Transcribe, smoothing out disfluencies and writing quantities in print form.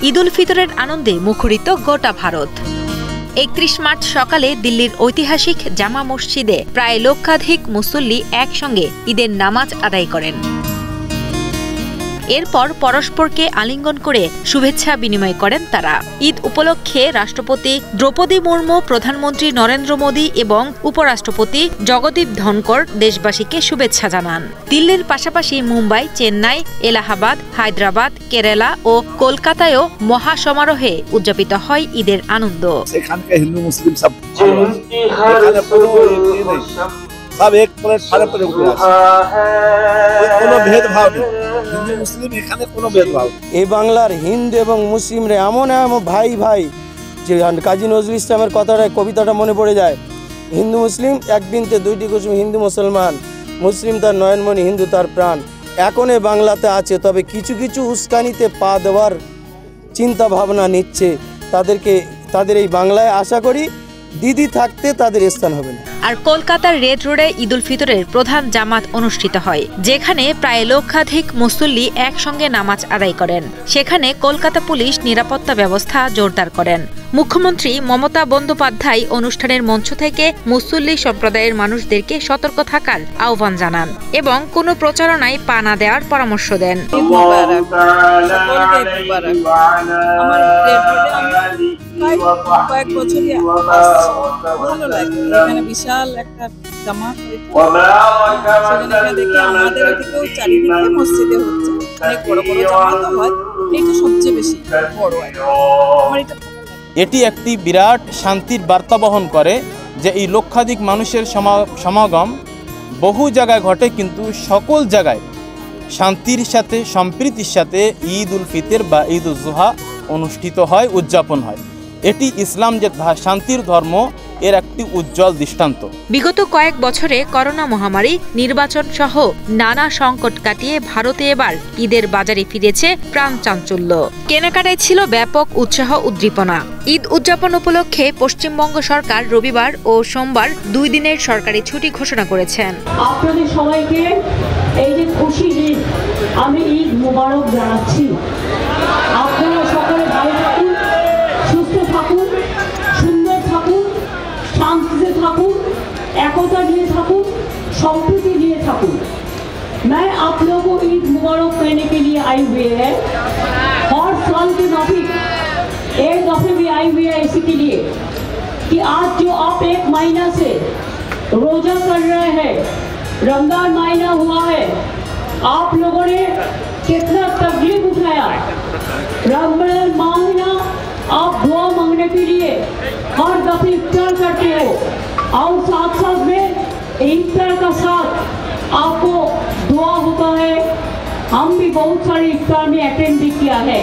ঈদ উল ফিতরের আনন্দে মুখরিত গোটা ভারত। ৩১ মার্চ সকালে দিল্লির ঐতিহাসিক জামা মসজিদে প্রায় লক্ষাধিক মুসল্লি একসঙ্গে ঈদের নামাজ আদায় করেন। এরপর পরস্পরকে আলিঙ্গন করে শুভেচ্ছা বিনিময় করেন তারা। ঈদ উপলক্ষে রাষ্ট্রপতি দ্রৌপদী মুর্মু, প্রধানমন্ত্রী নরেন্দ্র মোদী এবং উপরাষ্ট্রপতি জগদীপ ধনকর দেশবাসীকে শুভেচ্ছা জানান। দিল্লির পাশাপাশি মুম্বাই, চেন্নাই, এলাহাবাদ, হায়দ্রাবাদ, কেরালা ও কলকাতায়ও মহাসমারোহে উদযাপিত হয় ঈদের আনন্দ। এখানকার হিন্দু মুসলিম সব সব এক প্লেট সাড়ে প্লেট উঠে আসে, কোনো ভেদভাব নেই। হিন্দু মুসলিম এখানে কোনো ভেদভাব। এই বাংলার হিন্দু এবং মুসলিমরা এমন ভাই ভাই যে কাজী নজরুল ইসলামের কথাটা, কবিতাটা মনে পড়ে যায়। হিন্দু মুসলিম একদিনতে দুইটি কুসুম, হিন্দু মুসলমান, মুসলিম তার নয়নমণি, হিন্দু তার প্রাণ। এখন এ বাংলাতে আছে, তবে কিছু কিছু উস্কানিতে পা দেওয়ার চিন্তা ভাবনা নিচ্ছে। তাদের এই বাংলায় আশা করি দিদি থাকতে তাদের স্থান হবে না। আর কলকাতার রেড রোডে ঈদ উল ফিতরের প্রধান জামাত অনুষ্ঠিত হয়, যেখানে প্রায় লক্ষাধিক মুসল্লি একসঙ্গে নামাজ আদায় করেন। সেখানে কলকাতা পুলিশ নিরাপত্তা ব্যবস্থা জোরদার করেন। মুখ্যমন্ত্রী মমতা বন্দ্যোপাধ্যায় অনুষ্ঠানের মঞ্চ থেকে মুসল্লি সম্প্রদায়ের মানুষদেরকে সতর্ক থাকার আহ্বান জানান এবং কোনো প্রচারণায় পা না দেওয়ার পরামর্শ দেন। কয়েক বছরই ভালো লাগে, এখানে বিশাল একটা জামাত সেখানে দেখে আমাদের এদিকেও চারিদিকে মসজিদে হচ্ছে, অনেক বড় বড় জামাতও হয়, এটা সবচেয়ে বেশি বড়। আমার এটি একটি বিরাট শান্তির বার্তা বহন করে যে এই লক্ষাধিক মানুষের সমাগম বহু জায়গায় ঘটে, কিন্তু সকল জায়গায় শান্তির সাথে সম্প্রীতির সাথে ঈদ উল ফিতর বা ঈদ উল জুহা অনুষ্ঠিত হয়, উদযাপন হয়। এটি ইসলাম যে শান্তির ধর্ম, এর একটি উজ্জ্বল দৃষ্টান্ত। বিগত কয়েক বছরে করোনা মহামারী, নির্বাচন সহ নানা সংকট কাটিয়ে ভারতে এবার ঈদের বাজারে ফিরেছে প্রাণ চাঞ্চল্য। কেনাকাটায় ছিল ব্যাপক উৎসাহ উদ্দীপনা। ঈদ উদযাপন উপলক্ষে পশ্চিমবঙ্গ সরকার রবিবার ও সোমবার 2 দিনের সরকারি ছুটি ঘোষণা করেছেন। আপনাদের সবাইকে এই যে খুশি ঈদ, আমি ঈদ মোবারক জানাচ্ছি। আপনারা সকলে ভালো থাকুন, সুস্থ থাকুন, সুন্দর থাকুন, शांति থাকুন, একতা নিয়ে থাকুন, সম্প্রীতি নিয়ে থাকুন। मैं आप लोगों को ईद मुबारक कहने के लिए आई हुई है। और साल के माफिक एक दफे भी आई हुई है इसी के लिए कि आज जो आप 1 महीना से रोजा कर रहे हैं, रमजान महीना हुआ है, आप लोगों ने कितना तकलीफ उठाया। रमजान महीना आप दुआ मांगने के लिए हर दफे इफ्तार करते हो, और साथ साथ में इफ्तार का साथ आपको दुआ होता है। हम भी बहुत सारे इफ्तार में अटेंड भी किया है।